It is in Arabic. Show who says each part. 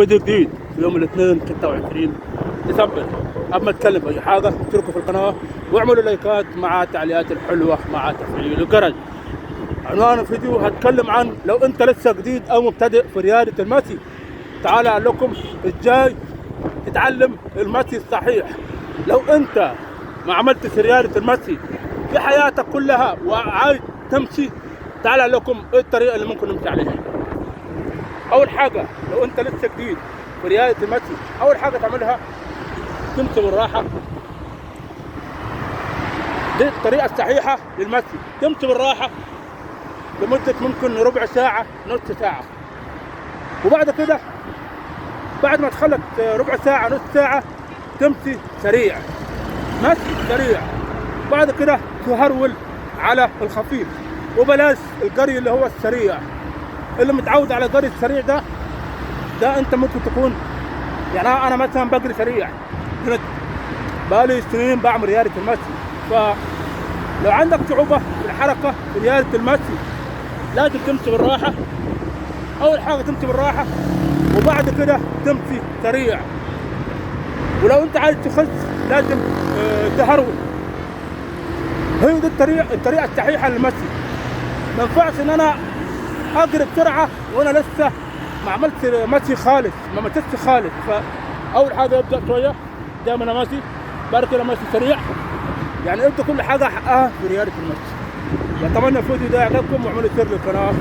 Speaker 1: فيديو جديد في يوم الاثنين 26 ديسمبر. قبل ما اتكلم في اي حاجه اشتركوا في القناه واعملوا لايكات مع التعليقات الحلوه مع تفعيل الجرس. عنوان الفيديو هتكلم عن لو انت لسه جديد او مبتدئ في رياده المشي، تعال اقول لكم ازاي تتعلم المشي الصحيح. لو انت ما عملتش رياده المشي في حياتك كلها وعايز تمشي، تعال اقول لكم ايه الطريقه اللي ممكن نمشي عليها. اول حاجه لو انت لسه جديد في رياده المشي، اول حاجه تعملها تمشي بالراحه. دي الطريقه الصحيحه للمشي، تمشي بالراحه لمده ممكن ربع ساعه نص ساعه، وبعد كده بعد ما تخلص ربع ساعه نص ساعه تمشي سريع، مشي سريع. بعد كده تهرول على الخفيف وبلاش الجري اللي هو السريع. اللي متعود على الجري السريع ده انت ممكن تكون، يعني انا مثلا بجري سريع، بقالي سنين بعمل رياضه المشي. فلو عندك صعوبه في الحركه في رياضه المشي لازم تمشي بالراحه. اول حاجه تمشي بالراحه وبعد كده تمشي سريع. ولو انت عايز تخس لازم تهرول. هي دي الطريقه الصحيحه للمشي. ما ينفعش ان انا اجري بسرعه وانا لسه ما عملتش مشي خالص، ما مشيتش خالص. فاول حاجه ابدا شويه زي ما انا ماشي، بعد كده ماشي سريع. يعني ادوا كل حاجه حقها في رياضه المشي. اتمنى الفيديو ده يعجبكم واعملوا شير للقناه.